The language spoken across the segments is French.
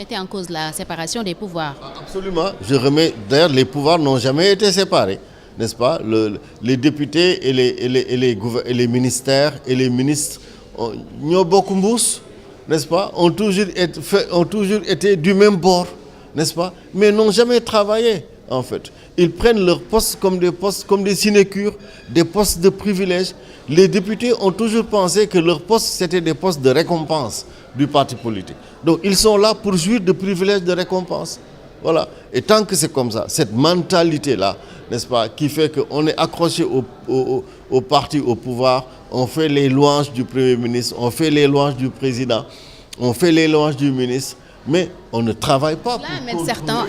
Mettez en cause la séparation des pouvoirs. Absolument. Je remets, d'ailleurs, les pouvoirs n'ont jamais été séparés, n'est-ce pas? Les députés et les ministères et les ministres, ñoo bokk mbuus, n'est-ce pas? Ont toujours été du même bord, n'est-ce pas? Mais n'ont jamais travaillé, en fait. Ils prennent leurs postes comme des sinécures, des postes de privilèges. Les députés ont toujours pensé que leurs postes, c'était des postes de récompense du parti politique. Donc, ils sont là pour jouir de privilèges de récompense. Voilà. Et tant que c'est comme ça, cette mentalité-là, n'est-ce pas, qui fait qu'on est accroché au parti, au pouvoir, on fait les louanges du Premier ministre, on fait les louanges du président, on fait les louanges du ministre, mais on ne travaille pas. Cela amène certains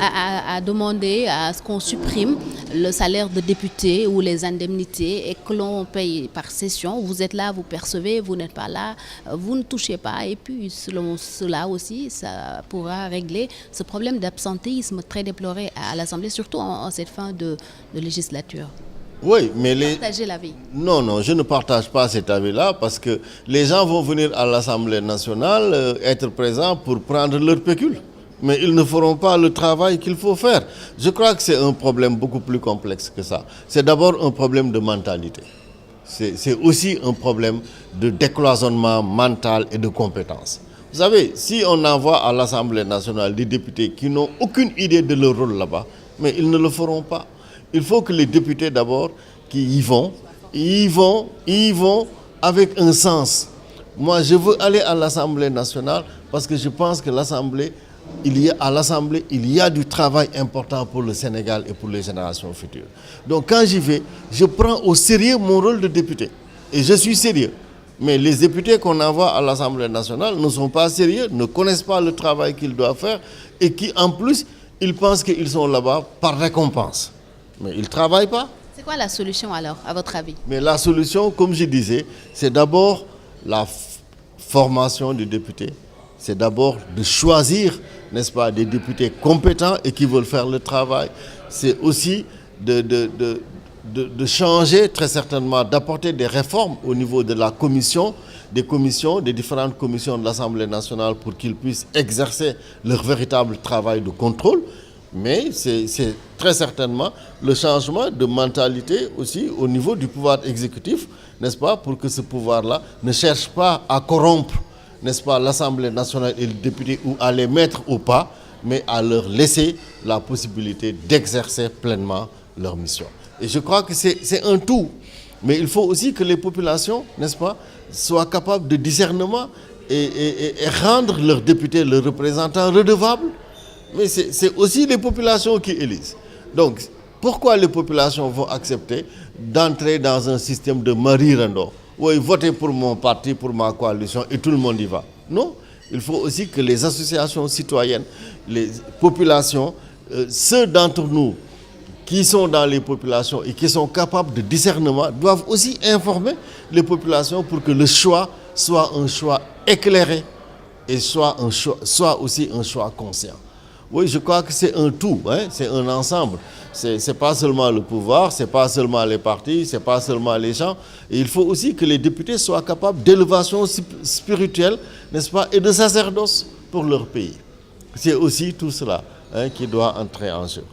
à demander à ce qu'on supprime le salaire de député ou les indemnités et que l'on paye par session. Vous êtes là, vous percevez, vous n'êtes pas là, vous ne touchez pas. Et puis, selon cela aussi, ça pourra régler ce problème d'absentéisme très déploré à l'Assemblée, surtout en cette fin de législature. Oui, mais Partagez l'avis. Non, je ne partage pas cet avis-là parce que les gens vont venir à l'Assemblée nationale être présents pour prendre leur pécule. Mais ils ne feront pas le travail qu'il faut faire. Je crois que c'est un problème beaucoup plus complexe que ça. C'est d'abord un problème de mentalité. C'est aussi un problème de décloisonnement mental et de compétences. Vous savez, si on envoie à l'Assemblée nationale des députés qui n'ont aucune idée de leur rôle là-bas, mais ils ne le feront pas. Il faut que les députés d'abord qui y vont avec un sens. Moi, je veux aller à l'Assemblée nationale parce que je pense que à l'Assemblée, il y a du travail important pour le Sénégal et pour les générations futures. Donc quand j'y vais, je prends au sérieux mon rôle de député. Et je suis sérieux. Mais les députés qu'on envoie à l'Assemblée nationale ne sont pas sérieux, ne connaissent pas le travail qu'ils doivent faire et qui, en plus, ils pensent qu'ils sont là-bas par récompense. Mais ils ne travaillent pas. C'est quoi la solution alors, à votre avis? Mais la solution, comme je disais, c'est d'abord la formation des députés. C'est d'abord de choisir, n'est-ce pas, des députés compétents et qui veulent faire le travail. C'est aussi de changer, très certainement, d'apporter des réformes au niveau de la commission, des différentes commissions de l'Assemblée nationale pour qu'ils puissent exercer leur véritable travail de contrôle. Mais c'est très certainement le changement de mentalité aussi au niveau du pouvoir exécutif, n'est-ce pas, pour que ce pouvoir-là ne cherche pas à corrompre, n'est-ce pas, l'Assemblée nationale et les députés ou à les mettre au pas, mais à leur laisser la possibilité d'exercer pleinement leur mission. Et je crois que c'est un tout. Mais il faut aussi que les populations, n'est-ce pas, soient capables de discernement et rendre leurs députés, leurs représentants redevables. Mais c'est aussi les populations qui élisent. Donc, pourquoi les populations vont accepter d'entrer dans un système de Marie-Rando? Oui, votez pour mon parti, pour ma coalition, et tout le monde y va. Non, il faut aussi que les associations citoyennes, les populations, ceux d'entre nous qui sont dans les populations et qui sont capables de discernement, doivent aussi informer les populations pour que le choix soit un choix éclairé et soit aussi un choix conscient. Oui, je crois que c'est un tout, hein? C'est un ensemble. C'est pas seulement le pouvoir, c'est pas seulement les partis, c'est pas seulement les gens. Et il faut aussi que les députés soient capables d'élévation spirituelle, n'est-ce pas, et de sacerdoce pour leur pays. C'est aussi tout cela, hein, qui doit entrer en jeu.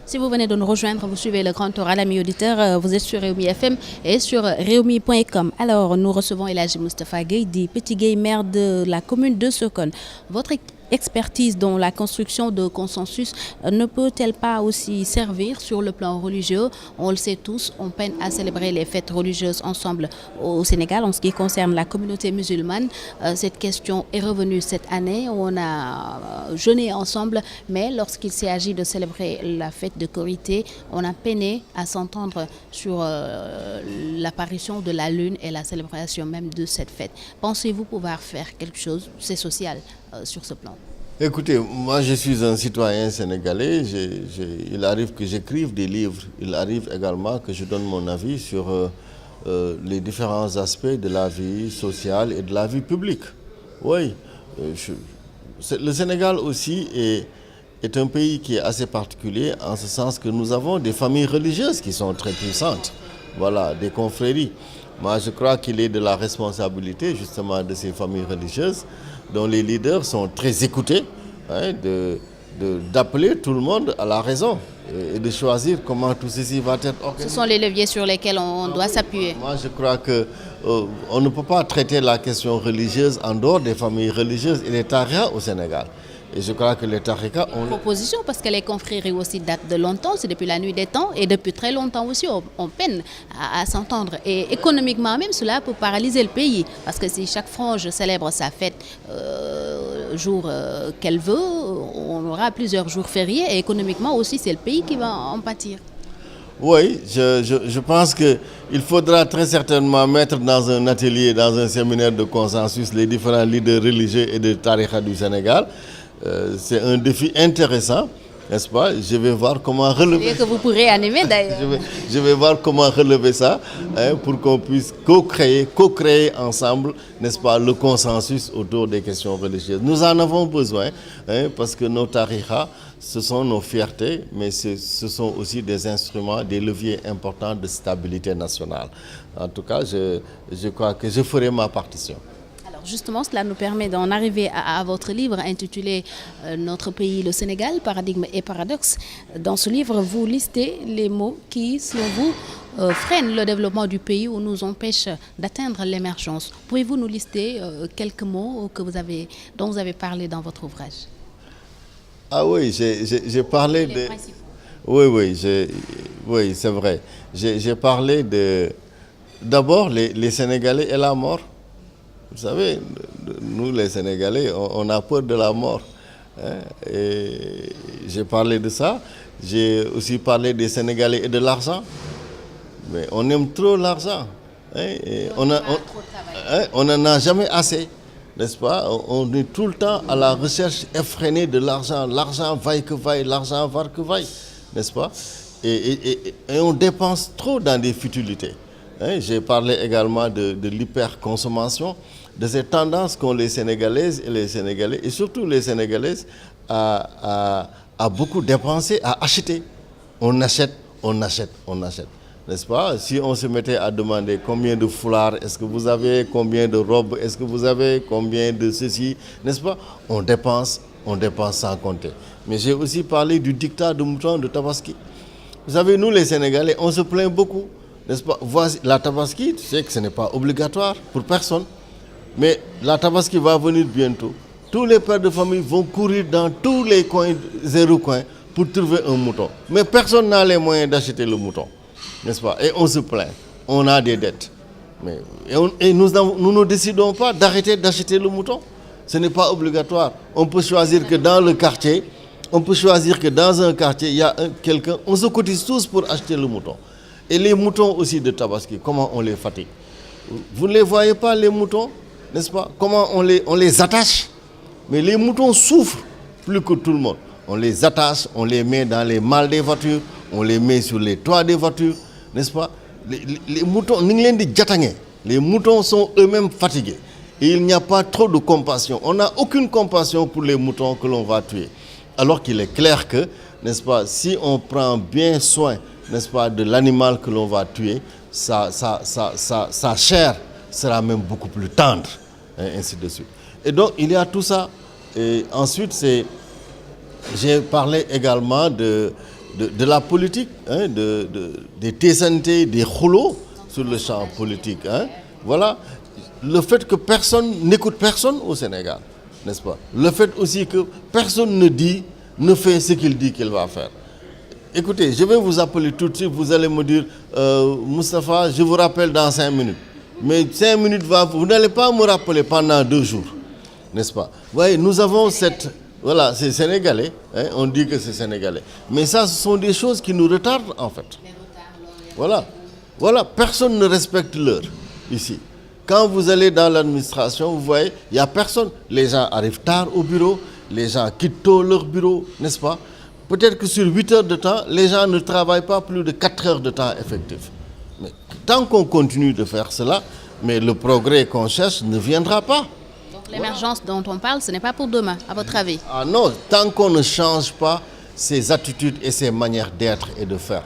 Si vous venez de nous rejoindre, vous suivez le Grand Oral, amis auditeurs, vous êtes sur Rewmi FM et sur rewmi.com. Alors, nous recevons El Hadji Moustapha Gueye, dit Petit Gueye, maire de la commune de Sokone. Votre expertise dans la construction de consensus ne peut-elle pas aussi servir sur le plan religieux? On le sait tous, on peine à célébrer les fêtes religieuses ensemble au Sénégal. En ce qui concerne la communauté musulmane, cette question est revenue cette année. On a jeûné ensemble, mais lorsqu'il s'agit de célébrer la fête de Korité, on a peiné à s'entendre sur l'apparition de la lune et la célébration même de cette fête. Pensez-vous pouvoir faire quelque chose, c'est social, sur ce plan? Écoutez, moi je suis un citoyen sénégalais, il arrive que j'écrive des livres, il arrive également que je donne mon avis sur les différents aspects de la vie sociale et de la vie publique. Oui, le Sénégal aussi est un pays qui est assez particulier en ce sens que nous avons des familles religieuses qui sont très puissantes, voilà, des confréries. Moi je crois qu'il est de la responsabilité justement de ces familles religieuses dont les leaders sont très écoutés hein, d'appeler tout le monde à la raison et de choisir comment tout ceci va être organisé. Ce sont les leviers sur lesquels on doit s'appuyer. Moi, je crois que on ne peut pas traiter la question religieuse en dehors des familles religieuses et des tariqas au Sénégal. Et je crois que les tariqas ont... Proposition, parce que les confréries aussi datent de longtemps, c'est depuis la nuit des temps, et depuis très longtemps aussi, on peine à s'entendre. Et économiquement même, cela peut paralyser le pays, parce que si chaque frange célèbre sa fête jour qu'elle veut, on aura plusieurs jours fériés, et économiquement aussi, c'est le pays qui va en pâtir. Oui, je pense qu'il faudra très certainement mettre dans un atelier, dans un séminaire de consensus, les différents leaders religieux et de tariqa du Sénégal. C'est un défi intéressant, n'est-ce pas? Je vais voir comment relever... que vous pourrez animer d'ailleurs. Je vais voir comment relever ça, hein, pour qu'on puisse co-créer ensemble, n'est-ce pas, le consensus autour des questions religieuses. Nous en avons besoin, hein, parce que nos tariqas, ce sont nos fiertés, mais ce sont aussi des instruments, des leviers importants de stabilité nationale. En tout cas, je crois que je ferai ma partition. Alors justement, cela nous permet d'en arriver à votre livre intitulé Notre pays, le Sénégal, paradigme et paradoxe. Dans ce livre, vous listez les mots qui, selon vous, freinent le développement du pays ou nous empêchent d'atteindre l'émergence. Pouvez-vous nous lister quelques mots dont vous avez parlé dans votre ouvrage? Ah oui, j'ai parlé de... Oui, c'est vrai. J'ai parlé de... D'abord, les Sénégalais et la mort. Vous savez, nous les Sénégalais, on a peur de la mort. Hein, et j'ai parlé de ça. J'ai aussi parlé des Sénégalais et de l'argent. Mais on aime trop l'argent. Hein, et on n'en a jamais assez. N'est-ce pas? On est tout le temps à la recherche effrénée de l'argent. L'argent vaille que vaille, l'argent vaille que vaille. N'est-ce pas? Et on dépense trop dans des futilités. Hein, j'ai parlé également de l'hyperconsommation, de cette tendance qu'ont les Sénégalaises et les Sénégalais, et surtout les Sénégalaises, à beaucoup dépenser, à acheter. On achète. N'est-ce pas? Si on se mettait à demander combien de foulards, est-ce que vous avez, combien de robes, est-ce que vous avez, combien de ceci, n'est-ce pas? On dépense sans compter. Mais j'ai aussi parlé du dictat de mouton de Tabaski. Vous savez, nous les Sénégalais, on se plaint beaucoup, n'est-ce pas? Voici, la Tabaski, tu sais que ce n'est pas obligatoire pour personne, mais la Tabaski va venir bientôt. Tous les pères de famille vont courir dans tous les coins, zéro coin, pour trouver un mouton. Mais personne n'a les moyens d'acheter le mouton. N'est-ce pas? Et on se plaint, on a des dettes. Et nous ne décidons pas d'arrêter d'acheter le mouton. Ce n'est pas obligatoire. On peut choisir que dans le quartier, dans un quartier, il y a quelqu'un, on se cotise tous pour acheter le mouton. Et les moutons aussi de Tabaski, comment on les fatigue? Vous ne les voyez pas, les moutons, n'est-ce pas? Comment on les attache? Mais les moutons souffrent plus que tout le monde. On les attache, on les met dans les malles des voitures, on les met sur les toits des voitures, n'est-ce pas? Les moutons, les moutons sont eux-mêmes fatigués. Et il n'y a pas trop de compassion. On n'a aucune compassion pour les moutons que l'on va tuer. Alors qu'il est clair que, n'est-ce pas, si on prend bien soin, n'est-ce pas, de l'animal que l'on va tuer, sa chair sera même beaucoup plus tendre, et ainsi de suite. Et donc, il y a tout ça. Et ensuite, j'ai parlé également de la politique, hein, des tésantés, des rouleaux sur le champ politique. Hein. Voilà. Le fait que personne n'écoute personne au Sénégal, n'est-ce pas? Le fait aussi que personne ne fait ce qu'il dit qu'il va faire. Écoutez, je vais vous appeler tout de suite, vous allez me dire, Moustapha, je vous rappelle dans 5 minutes. Mais 5 minutes, vous n'allez pas me rappeler pendant 2 jours, n'est-ce pas? Vous voyez, nous avons cette... Voilà, c'est sénégalais, hein, on dit que c'est sénégalais. Mais ça, ce sont des choses qui nous retardent en fait. Voilà, personne ne respecte l'heure ici. Quand vous allez dans l'administration, vous voyez, il n'y a personne. Les gens arrivent tard au bureau, les gens quittent tôt leur bureau, n'est-ce pas? Peut-être que sur 8 heures de temps, les gens ne travaillent pas plus de 4 heures de temps effectif. Mais tant qu'on continue de faire cela, mais le progrès qu'on cherche ne viendra pas. L'émergence dont on parle, ce n'est pas pour demain, à votre avis? Ah non, tant qu'on ne change pas ses attitudes et ses manières d'être et de faire.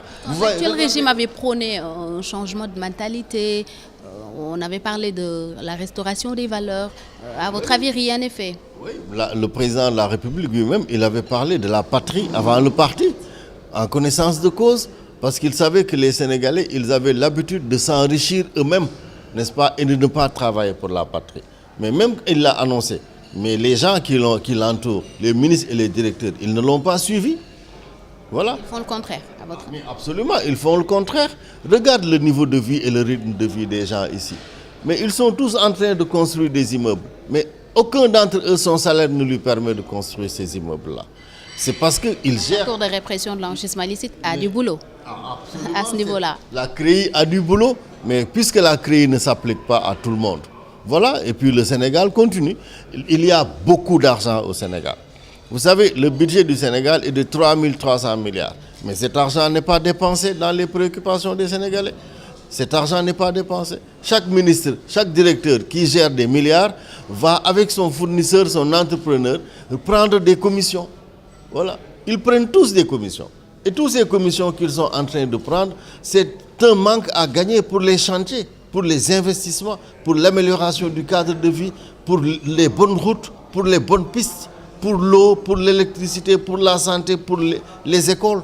Quel régime avait prôné un changement de mentalité, On avait parlé de la restauration des valeurs. À votre avis, rien n'est fait? Oui, le président de la République lui-même, il avait parlé de la patrie avant le parti, en connaissance de cause, parce qu'il savait que les Sénégalais, ils avaient l'habitude de s'enrichir eux-mêmes, n'est-ce pas, et de ne pas travailler pour la patrie. Mais même il l'a annoncé, mais les gens qui l'entourent, les ministres et les directeurs, ils ne l'ont pas suivi. Voilà. Ils font le contraire, à votre avis? Mais absolument, ils font le contraire. Regarde le niveau de vie et le rythme de vie des gens ici. Mais ils sont tous en train de construire des immeubles. Mais aucun d'entre eux, son salaire ne lui permet de construire ces immeubles-là. C'est parce qu'ils gèrent... La Cour de répression de l'enrichissement illicite a du boulot à ce niveau-là. La CREI a du boulot, mais puisque la CREI ne s'applique pas à tout le monde. Voilà, et puis le Sénégal continue. Il y a beaucoup d'argent au Sénégal. Vous savez, le budget du Sénégal est de 3 300 milliards. Mais cet argent n'est pas dépensé dans les préoccupations des Sénégalais. Cet argent n'est pas dépensé. Chaque ministre, chaque directeur qui gère des milliards va avec son fournisseur, son entrepreneur, prendre des commissions. Voilà. Ils prennent tous des commissions. Et toutes ces commissions qu'ils sont en train de prendre, c'est un manque à gagner pour les chantiers, pour les investissements, pour l'amélioration du cadre de vie, pour les bonnes routes, pour les bonnes pistes, pour l'eau, pour l'électricité, pour la santé, pour les écoles.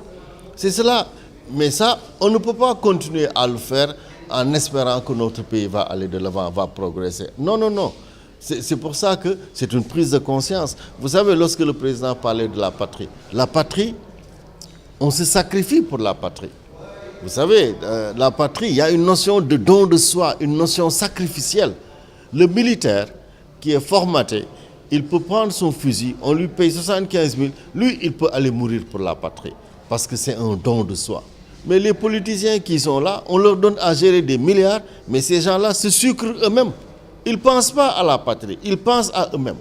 C'est cela. Mais ça, on ne peut pas continuer à le faire en espérant que notre pays va aller de l'avant, va progresser. Non, non, non. C'est pour ça que c'est une prise de conscience. Vous savez, lorsque le président parlait de la patrie, on se sacrifie pour la patrie. Vous savez, la patrie, il y a une notion de don de soi, une notion sacrificielle. Le militaire qui est formaté, il peut prendre son fusil, on lui paye 75 000, lui, il peut aller mourir pour la patrie, parce que c'est un don de soi. Mais les politiciens qui sont là, on leur donne à gérer des milliards, mais ces gens-là se sucrent eux-mêmes. Ils ne pensent pas à la patrie, ils pensent à eux-mêmes.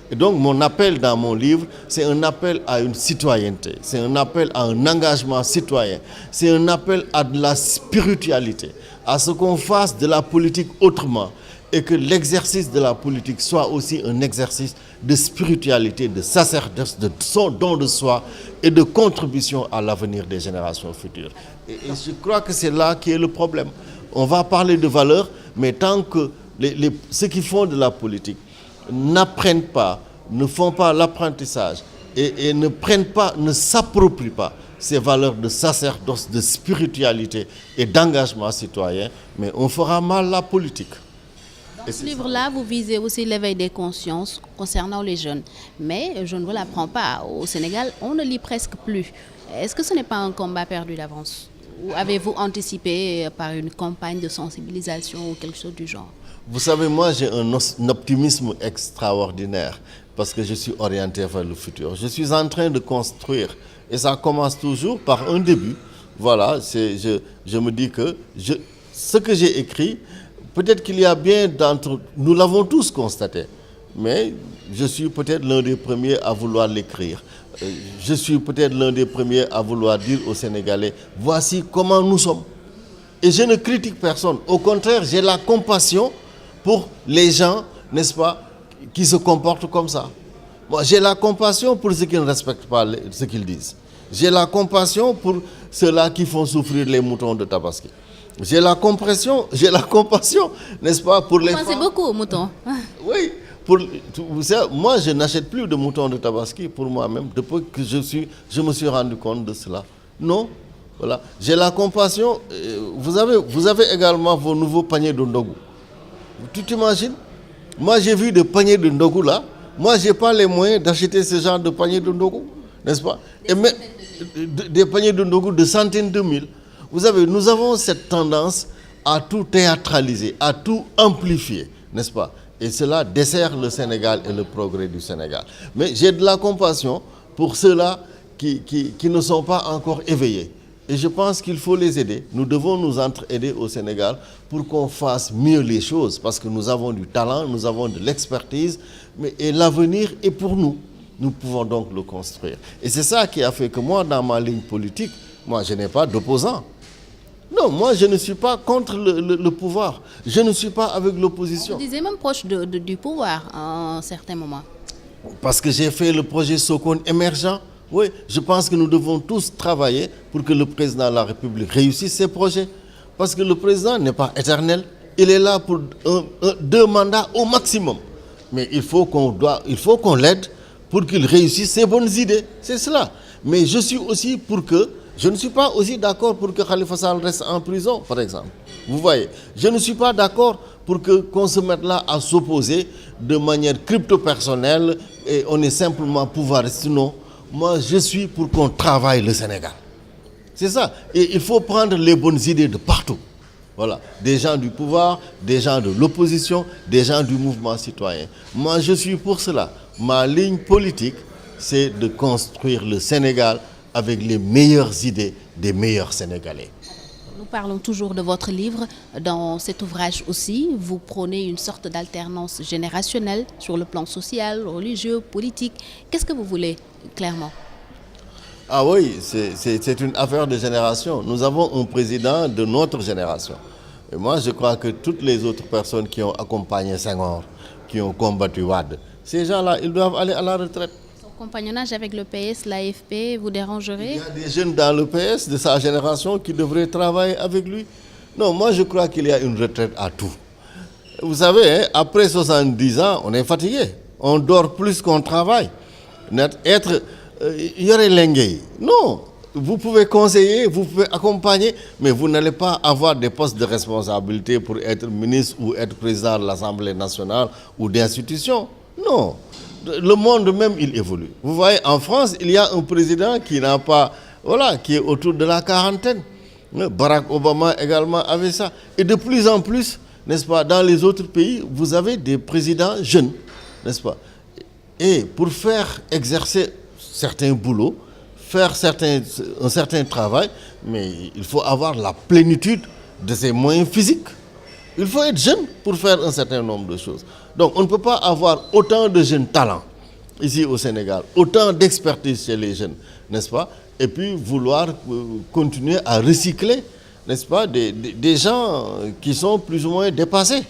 Et donc mon appel dans mon livre, c'est un appel à une citoyenneté, c'est un appel à un engagement citoyen, c'est un appel à de la spiritualité, à ce qu'on fasse de la politique autrement et que l'exercice de la politique soit aussi un exercice de spiritualité, de sacerdoce, de son don de soi et de contribution à l'avenir des générations futures. Et je crois que c'est là qui est le problème. On va parler de valeurs, mais tant que ceux qui font de la politique n'apprennent pas, ne font pas l'apprentissage et ne s'approprient pas ces valeurs de sacerdoce, de spiritualité et d'engagement citoyen, mais on fera mal la politique. Dans ce livre-là, vous visez aussi l'éveil des consciences concernant les jeunes. Mais je ne vous l'apprends pas, au Sénégal, on ne lit presque plus. Est-ce que ce n'est pas un combat perdu d'avance? Ou avez-vous anticipé par une campagne de sensibilisation ou quelque chose du genre? Vous savez, moi j'ai un optimisme extraordinaire parce que je suis orienté vers le futur. Je suis en train de construire et ça commence toujours par un début. Voilà, je me dis que ce que j'ai écrit, peut-être qu'il y a bien nous l'avons tous constaté, mais je suis peut-être l'un des premiers à vouloir l'écrire. Je suis peut-être l'un des premiers à vouloir dire aux Sénégalais, voici comment nous sommes. Et je ne critique personne. Au contraire, j'ai la compassion pour les gens, n'est-ce pas, qui se comportent comme ça. Moi, j'ai la compassion pour ceux qui ne respectent pas ce qu'ils disent. J'ai la compassion pour ceux-là qui font souffrir les moutons de Tabaski. J'ai la compassion, n'est-ce pas, pour les femmes. Vous pensez beaucoup aux moutons? Oui. Moi, je n'achète plus de moutons de Tabaski pour moi-même depuis que je me suis rendu compte de cela. Non. Voilà. J'ai la compassion. Vous avez également vos nouveaux paniers de Ndogu. Tu t'imagines? Moi, j'ai vu des paniers de Ndogu là. Moi, je n'ai pas les moyens d'acheter ce genre de paniers de Ndogu, n'est-ce pas? Des paniers de Ndogu de centaines de mille. Vous savez, nous avons cette tendance à tout théâtraliser, à tout amplifier, n'est-ce pas? Et cela dessert le Sénégal et le progrès du Sénégal. Mais j'ai de la compassion pour ceux-là qui ne sont pas encore éveillés. Et je pense qu'il faut les aider. Nous devons nous entraider au Sénégal pour qu'on fasse mieux les choses. Parce que nous avons du talent, nous avons de l'expertise. Et l'avenir est pour nous. Nous pouvons donc le construire. Et c'est ça qui a fait que moi, dans ma ligne politique, moi, je n'ai pas d'opposant. Non, moi, je ne suis pas contre le pouvoir. Je ne suis pas avec l'opposition. Vous disiez même proche du pouvoir à un certain moment. Parce que j'ai fait le projet Sokone émergent. Oui, je pense que nous devons tous travailler pour que le président de la République réussisse ses projets. Parce que le président n'est pas éternel. Il est là pour deux mandats au maximum. Mais il faut qu'on l'aide pour qu'il réussisse ses bonnes idées. C'est cela. Mais je ne suis pas aussi d'accord pour que Khalifa Sall reste en prison, par exemple. Vous voyez, je ne suis pas d'accord pour qu'on se mette là à s'opposer de manière crypto-personnelle et on est simplement pouvoiriste. Non, moi je suis pour qu'on travaille le Sénégal. C'est ça. Et il faut prendre les bonnes idées de partout. Voilà. Des gens du pouvoir, des gens de l'opposition, des gens du mouvement citoyen. Moi je suis pour cela. Ma ligne politique, c'est de construire le Sénégal avec les meilleures idées des meilleurs Sénégalais. Nous parlons toujours de votre livre. Dans cet ouvrage aussi, vous prônez une sorte d'alternance générationnelle sur le plan social, religieux, politique. Qu'est-ce que vous voulez clairement? Ah oui, c'est une affaire de génération. Nous avons un président de notre génération. Et moi, je crois que toutes les autres personnes qui ont accompagné Senghor, qui ont combattu Wade, ces gens-là, ils doivent aller à la retraite. Compagnonnage avec le PS, l'AFP, vous dérangerait? Il y a des jeunes dans le PS de sa génération qui devraient travailler avec lui. Non, moi je crois qu'il y a une retraite à tout. Vous savez, hein, après 70 ans, on est fatigué. On dort plus qu'on travaille. Il y aurait lingué. Non, vous pouvez conseiller, vous pouvez accompagner, mais vous n'allez pas avoir des postes de responsabilité pour être ministre ou être président de l'Assemblée nationale ou d'institution. Non. Le monde même, il évolue. Vous voyez, en France, il y a un président qui n'a pas, voilà, qui est autour de la quarantaine. Barack Obama également avait ça. Et de plus en plus, n'est-ce pas, dans les autres pays, vous avez des présidents jeunes, n'est-ce pas? Et pour faire exercer certains boulots, faire un certain travail, mais il faut avoir la plénitude de ses moyens physiques. Il faut être jeune pour faire un certain nombre de choses. Donc on ne peut pas avoir autant de jeunes talents ici au Sénégal, autant d'expertise chez les jeunes, n'est-ce pas? Et puis vouloir continuer à recycler, n'est-ce pas, des gens qui sont plus ou moins dépassés.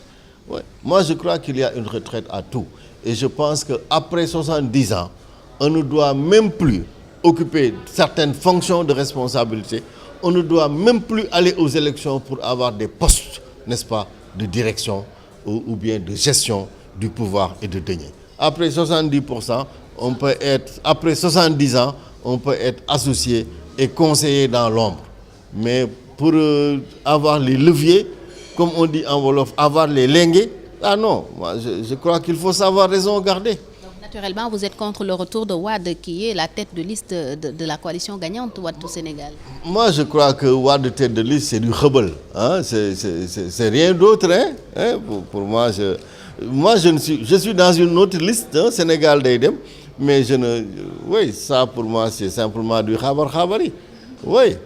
Ouais. Moi je crois qu'il y a une retraite à tout. Et je pense qu'après 70 ans, on ne doit même plus occuper certaines fonctions de responsabilité. On ne doit même plus aller aux élections pour avoir des postes, n'est-ce pas, de direction ou bien de gestion du pouvoir et de deniers. Après 70%, après 70 ans, on peut être associé et conseiller dans l'ombre. Mais pour avoir les leviers, comme on dit en Wolof, avoir les lingués, ah non, moi je crois qu'il faut savoir raison garder. Naturellement, vous êtes contre le retour de Wade, qui est la tête de liste de la coalition gagnante Wade au Sénégal. Moi, je crois que Wade tête de liste, c'est du rebelle. Hein? C'est rien d'autre. Hein? Pour moi, je suis dans une autre liste, hein, Sénégal d'Aidem, mais oui, ça pour moi, c'est simplement du khabar-khabari. Oui.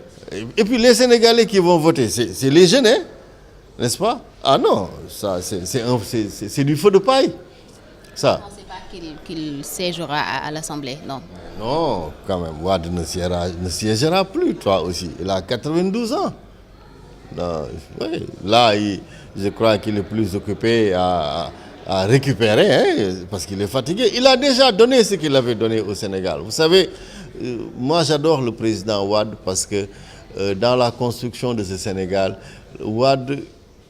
Et puis les Sénégalais qui vont voter, c'est les jeunes, hein? N'est-ce pas? Ah non, ça, c'est du feu de paille. Ça. Qu'il siégera à l'Assemblée, non? Non, quand même, Wade ne siégera plus, toi aussi. Il a 92 ans. Non, oui, là, je crois qu'il est plus occupé à récupérer, hein, parce qu'il est fatigué. Il a déjà donné ce qu'il avait donné au Sénégal. Vous savez, moi j'adore le président Wade parce que dans la construction de ce Sénégal, Wade,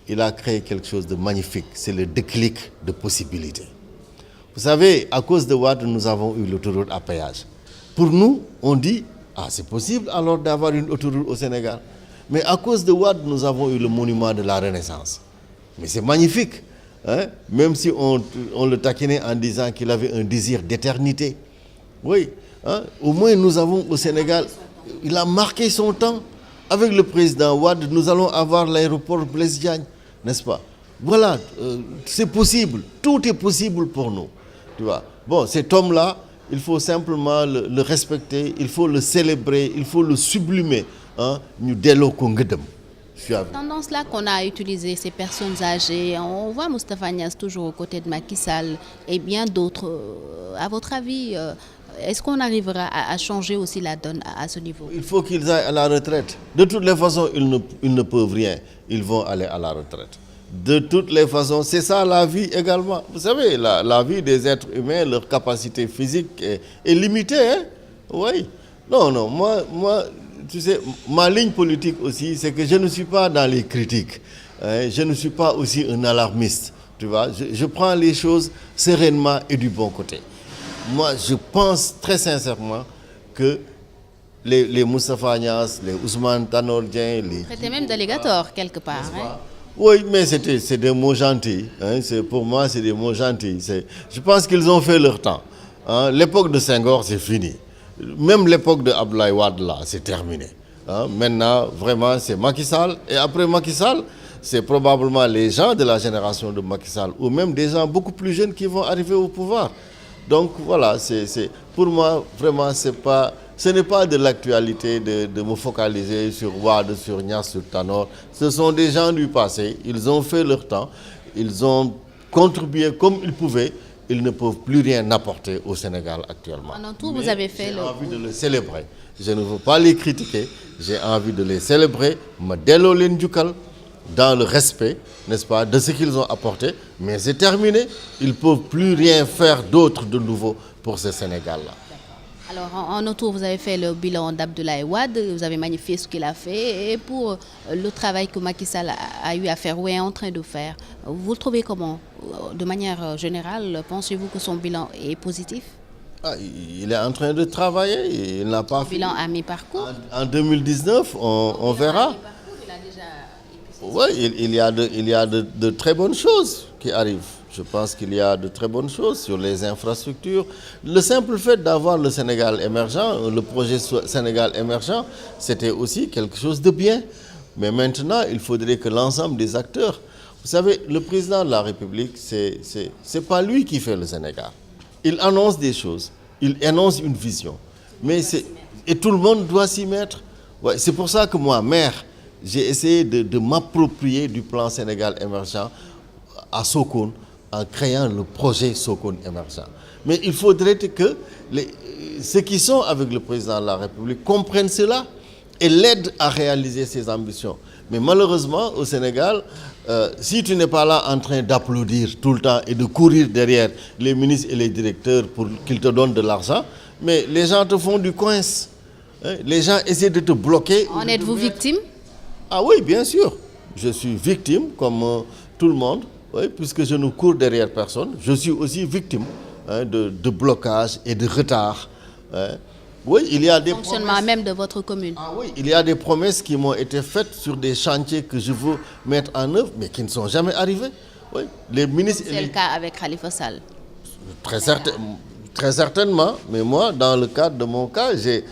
il a créé quelque chose de magnifique. C'est le déclic de possibilités. Vous savez, à cause de Wade, nous avons eu l'autoroute à péage. Pour nous, on dit, ah c'est possible alors d'avoir une autoroute au Sénégal. Mais à cause de Wade, nous avons eu le monument de la Renaissance. Mais c'est magnifique. Hein? Même si on le taquinait en disant qu'il avait un désir d'éternité. Oui, hein? Au moins nous avons au Sénégal, il a marqué son temps. Avec le président Wade, nous allons avoir l'aéroport Blaise Diagne, n'est-ce pas? Voilà, c'est possible. Tout est possible pour nous. Tu vois. Bon, cet homme-là, il faut simplement le respecter, il faut le célébrer, il faut le sublimer. Nous Tendance là qu'on a utilisé ces personnes âgées, on voit Moustapha Niasse toujours aux côtés de Macky Sall et bien d'autres. À votre avis, est-ce qu'on arrivera à changer aussi la donne à ce niveau? Il faut qu'ils aillent à la retraite. De toutes les façons, ils ne peuvent rien. Ils vont aller à la retraite. De toutes les façons, c'est ça la vie également. Vous savez, la vie des êtres humains, leur capacité physique est limitée. Hein? Oui. Non, moi, tu sais, ma ligne politique aussi, c'est que je ne suis pas dans les critiques. Je ne suis pas aussi un alarmiste. Tu vois, je prends les choses sereinement et du bon côté. Moi, je pense très sincèrement que les Moustapha Niasse, les Ousmane Tanor Dieng, C'était même d'alligator quelque part. Hein? Oui, mais c'est des mots gentils. Pour moi, c'est des mots gentils. Je pense qu'ils ont fait leur temps. L'époque de Senghor, c'est fini. Même l'époque de Abdoulaye Wade, là, c'est terminé. Maintenant, vraiment, c'est Macky Sall. Et après Macky Sall, c'est probablement les gens de la génération de Macky Sall ou même des gens beaucoup plus jeunes qui vont arriver au pouvoir. Donc voilà, pour moi, vraiment, ce n'est pas de l'actualité de me focaliser sur Wade, sur Niasse, sur Tanor. Ce sont des gens du passé, ils ont fait leur temps, ils ont contribué comme ils pouvaient. Ils ne peuvent plus rien apporter au Sénégal actuellement. En tout, vous avez fait j'ai envie de les célébrer. Je ne veux pas les critiquer, j'ai envie de les célébrer, me delloo leen njukkal dans le respect, n'est-ce pas, de ce qu'ils ont apporté. Mais c'est terminé. Ils ne peuvent plus rien faire d'autre de nouveau pour ce Sénégal-là. Alors, en autour, vous avez fait le bilan d'Abdoulaye Wade, vous avez magnifié ce qu'il a fait, et pour le travail que Macky Sall a eu à faire ou est en train de faire, vous le trouvez comment? De manière générale, pensez-vous que son bilan est positif? Il est en train de travailler, il n'a pas fait. Bilan à mi-parcours? En 2019, on verra. Oui, il y a de très bonnes choses qui arrivent. Je pense qu'il y a de très bonnes choses sur les infrastructures. Le simple fait d'avoir le Sénégal émergent, le projet Sénégal émergent, c'était aussi quelque chose de bien. Mais maintenant, il faudrait que l'ensemble des acteurs... Vous savez, le président de la République, c'est pas lui qui fait le Sénégal. Il annonce des choses, il annonce une vision. Et tout le monde doit s'y mettre. Ouais, c'est pour ça que moi, maire, j'ai essayé de m'approprier du plan Sénégal émergent à Sokone, en créant le projet Sokone émergent. Mais il faudrait que ceux qui sont avec le président de la République comprennent cela et l'aident à réaliser ses ambitions. Mais malheureusement, au Sénégal, si tu n'es pas là en train d'applaudir tout le temps et de courir derrière les ministres et les directeurs pour qu'ils te donnent de l'argent, mais les gens te font du coince. Les gens essaient de te bloquer. En êtes-vous victime? Ah oui, bien sûr. Je suis victime, comme tout le monde. Oui, puisque je ne cours derrière personne, je suis aussi victime de blocage et de retard. Oui, il y a des fonctionnement promesses, même de votre commune. Ah oui, il y a des promesses qui m'ont été faites sur des chantiers que je veux mettre en œuvre, mais qui ne sont jamais arrivés. Oui, les ministres. C'est le cas avec Khalifa Sall. Très certainement, mais moi, dans le cadre de mon cas, j'ai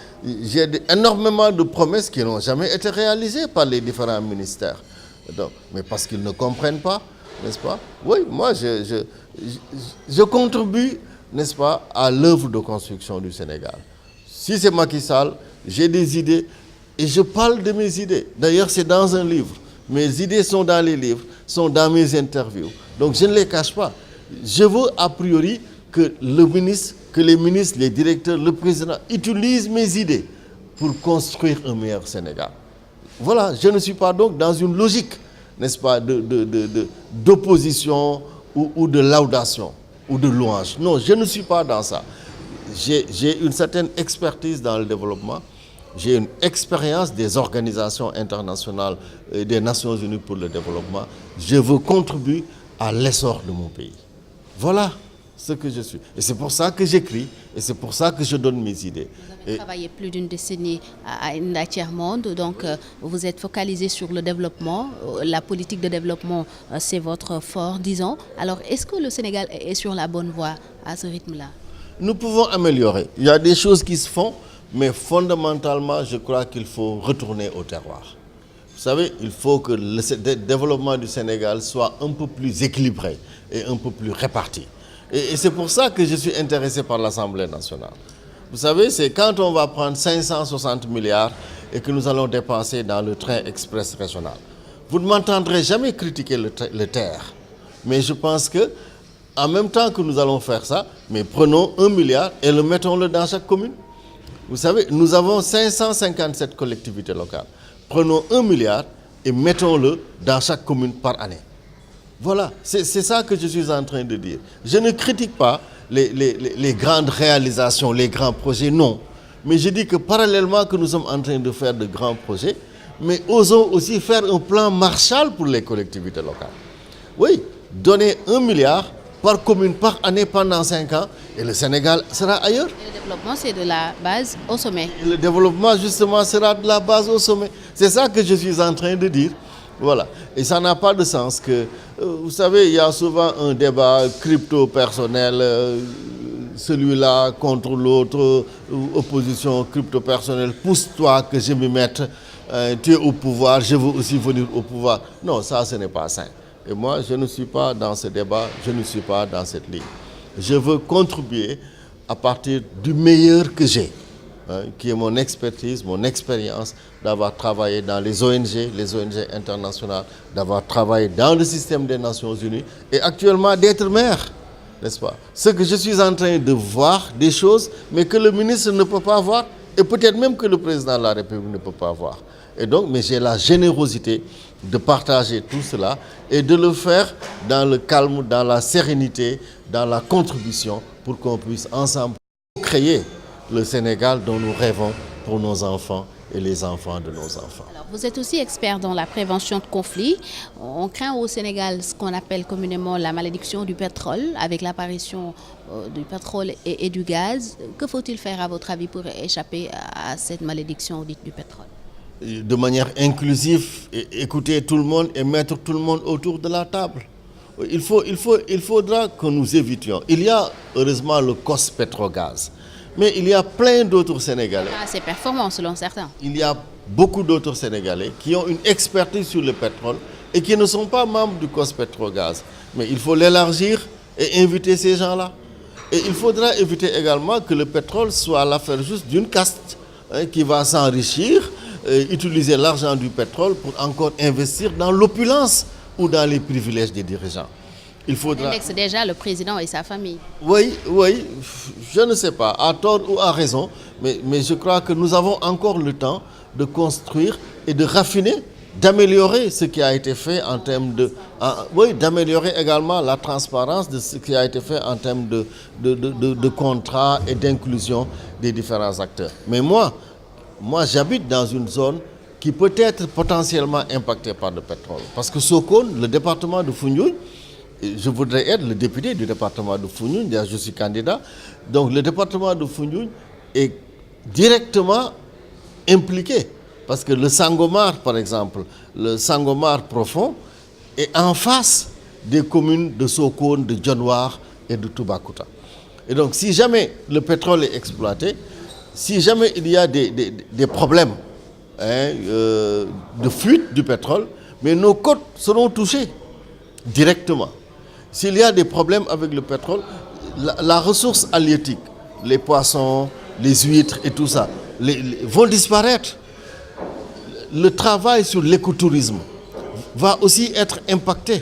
énormément de promesses qui n'ont jamais été réalisées par les différents ministères. Donc, mais parce qu'ils ne comprennent pas. N'est-ce pas? Oui, moi, je contribue, n'est-ce pas, à l'œuvre de construction du Sénégal. Si c'est Macky Sall, j'ai des idées et je parle de mes idées. D'ailleurs, c'est dans un livre. Mes idées sont dans les livres, sont dans mes interviews. Donc, je ne les cache pas. Je veux, a priori, que les ministres, les directeurs, le président utilisent mes idées pour construire un meilleur Sénégal. Voilà, je ne suis pas donc dans une logique, n'est-ce pas, d'opposition ou de laudation ou de louange. Non, je ne suis pas dans ça. J'ai une certaine expertise dans le développement. J'ai une expérience des organisations internationales et des Nations Unies pour le développement. Je veux contribuer à l'essor de mon pays. Voilà ce que je suis. Et c'est pour ça que j'écris et c'est pour ça que je donne mes idées. Vous avez travaillé plus d'une décennie à un tiers-monde, donc vous êtes focalisé sur le développement. La politique de développement, c'est votre fort, disons. Alors, est-ce que le Sénégal est sur la bonne voie à ce rythme-là? Nous pouvons améliorer. Il y a des choses qui se font, mais fondamentalement, je crois qu'il faut retourner au terroir. Vous savez, il faut que le développement du Sénégal soit un peu plus équilibré et un peu plus réparti. Et c'est pour ça que je suis intéressé par l'Assemblée nationale. Vous savez, c'est quand on va prendre 560 milliards et que nous allons dépenser dans le train express régional. Vous ne m'entendrez jamais critiquer le TER. Mais je pense que, en même temps que nous allons faire ça, mais prenons 1 milliard et le mettons-le dans chaque commune. Vous savez, nous avons 557 collectivités locales. Prenons 1 milliard et mettons-le dans chaque commune par année. Voilà, c'est ça que je suis en train de dire. Je ne critique pas les grandes réalisations, les grands projets, non. Mais je dis que parallèlement que nous sommes en train de faire de grands projets, mais osons aussi faire un plan Marshall pour les collectivités locales. Oui, donner 1 milliard par commune par année pendant 5 ans et le Sénégal sera ailleurs. Et le développement, c'est de la base au sommet. Et le développement, justement, sera de la base au sommet. C'est ça que je suis en train de dire. Voilà. Et ça n'a pas de sens que, vous savez, il y a souvent un débat crypto-personnel, celui-là contre l'autre, opposition crypto-personnelle, pousse-toi que je m'y mette, tu es au pouvoir, je veux aussi venir au pouvoir. Non, ça, ce n'est pas sain. Et moi, je ne suis pas dans ce débat, je ne suis pas dans cette ligne. Je veux contribuer à partir du meilleur que j'ai, qui est mon expertise, mon expérience, d'avoir travaillé dans les ONG internationales, d'avoir travaillé dans le système des Nations Unies et actuellement d'être maire, n'est-ce pas? Ce que je suis en train de voir, des choses, mais que le ministre ne peut pas voir et peut-être même que le président de la République ne peut pas voir. Et donc, mais j'ai la générosité de partager tout cela et de le faire dans le calme, dans la sérénité, dans la contribution pour qu'on puisse ensemble créer le Sénégal dont nous rêvons pour nos enfants et les enfants de nos enfants. Alors, vous êtes aussi expert dans la prévention de conflits. On craint au Sénégal ce qu'on appelle communément la malédiction du pétrole, avec l'apparition du pétrole et du gaz. Que faut-il faire à votre avis pour échapper à cette malédiction dite du pétrole? De manière inclusive, écouter tout le monde et mettre tout le monde autour de la table. Il faudra que nous évitions. Il y a heureusement le COS Pétrogaz, mais il y a plein d'autres Sénégalais. C'est performant selon certains. Il y a beaucoup d'autres Sénégalais qui ont une expertise sur le pétrole et qui ne sont pas membres du COS Pétrogaz. Mais il faut l'élargir et inviter ces gens-là. Et il faudra éviter également que le pétrole soit l'affaire juste d'une caste qui va s'enrichir, utiliser l'argent du pétrole pour encore investir dans l'opulence ou dans les privilèges des dirigeants. Il faudra... indexe déjà le président et sa famille. Oui, je ne sais pas, à tort ou à raison, mais je crois que nous avons encore le temps de construire et de raffiner, d'améliorer ce qui a été fait en termes de... d'améliorer également la transparence de ce qui a été fait en termes de contrats et d'inclusion des différents acteurs. Mais moi, j'habite dans une zone qui peut être potentiellement impactée par le pétrole. Parce que Sokone, le département de Foundiougne, je voudrais être le député du département de Foundiougne, je suis candidat. Donc le département de Foundiougne est directement impliqué. Parce que le Sangomar, par exemple, le Sangomar profond, est en face des communes de Sokone, de Dionewar et de Toubacouta. Et donc si jamais le pétrole est exploité, si jamais il y a des problèmes de fuite du pétrole, mais nos côtes seront touchées directement. S'il y a des problèmes avec le pétrole, la ressource halieutique, les poissons, les huîtres et tout ça, vont disparaître. Le travail sur l'écotourisme va aussi être impacté.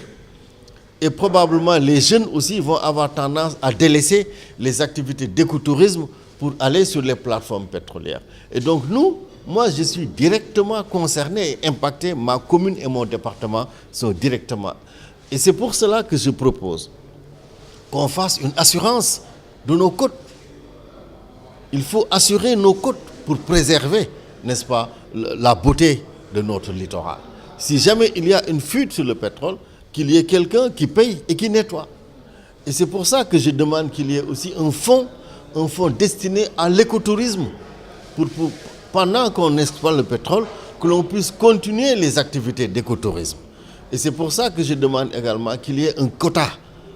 Et probablement les jeunes aussi vont avoir tendance à délaisser les activités d'écotourisme pour aller sur les plateformes pétrolières. Et donc moi je suis directement concerné et impacté, ma commune et mon département sont directement. Et c'est pour cela que je propose qu'on fasse une assurance de nos côtes. Il faut assurer nos côtes pour préserver, n'est-ce pas, la beauté de notre littoral. Si jamais il y a une fuite sur le pétrole, qu'il y ait quelqu'un qui paye et qui nettoie. Et c'est pour ça que je demande qu'il y ait aussi un fonds destiné à l'écotourisme, pour pendant qu'on exploite le pétrole, que l'on puisse continuer les activités d'écotourisme. Et c'est pour ça que je demande également qu'il y ait un quota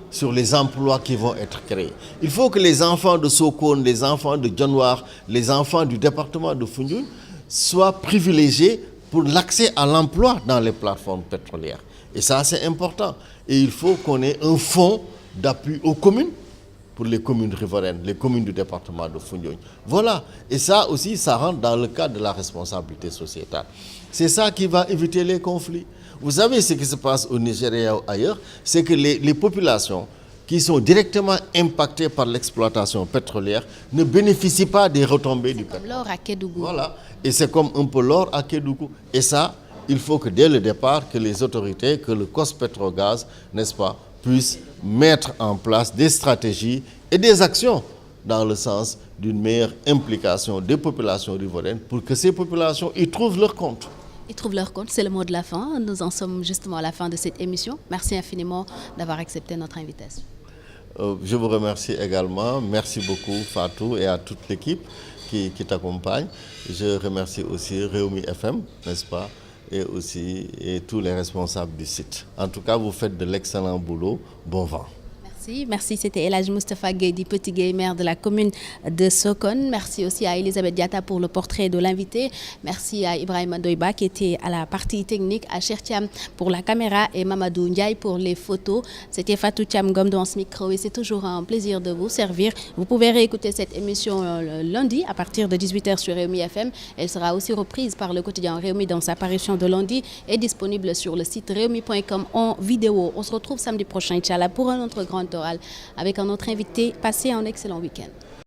sur les emplois qui vont être créés. Il faut que les enfants de Sokone, les enfants de Dionewar, les enfants du département de Foundiougne soient privilégiés pour l'accès à l'emploi dans les plateformes pétrolières. Et ça, c'est important. Et il faut qu'on ait un fonds d'appui aux communes, pour les communes riveraines, les communes du département de Foundiougne. Voilà. Et ça aussi, ça rentre dans le cadre de la responsabilité sociétale. C'est ça qui va éviter les conflits. Vous savez ce qui se passe au Nigeria ou ailleurs, c'est que les populations qui sont directement impactées par l'exploitation pétrolière ne bénéficient pas des retombées du pétrole. Comme l'or à Kédougou. Voilà. Et c'est comme un peu l'or à Kédougou. Et ça, il faut que dès le départ, que les autorités, que le COS Pétrogaz, n'est-ce pas, puissent mettre en place des stratégies et des actions dans le sens d'une meilleure implication des populations riveraines pour que ces populations y trouvent leur compte. Ils trouvent leur compte, c'est le mot de la fin. Nous en sommes justement à la fin de cette émission. Merci infiniment d'avoir accepté notre invitation. Je vous remercie également. Merci beaucoup Fatou et à toute l'équipe qui t'accompagne. Je remercie aussi Réumi FM, n'est-ce pas, et tous les responsables du site. En tout cas, vous faites de l'excellent boulot. Bon vent. Merci, c'était El Hadj Moustapha Gueye, dit Petit Gueye, maire de la commune de Sokone. Merci aussi à Elisabeth Diatta pour le portrait de l'invité. Merci à Ibrahima Doiba qui était à la partie technique, à Cheikh Thiam pour la caméra et Mamadou Ndiaye pour les photos. C'était Fatou Thiam Ngom dans ce micro et c'est toujours un plaisir de vous servir. Vous pouvez réécouter cette émission lundi à partir de 18h sur Réumi FM. Elle sera aussi reprise par le quotidien Réumi dans sa parution de lundi et disponible sur le site réumi.com en vidéo. On se retrouve samedi prochain, Inch'Allah, pour un autre grand oral avec un autre invité. Passez un excellent week-end.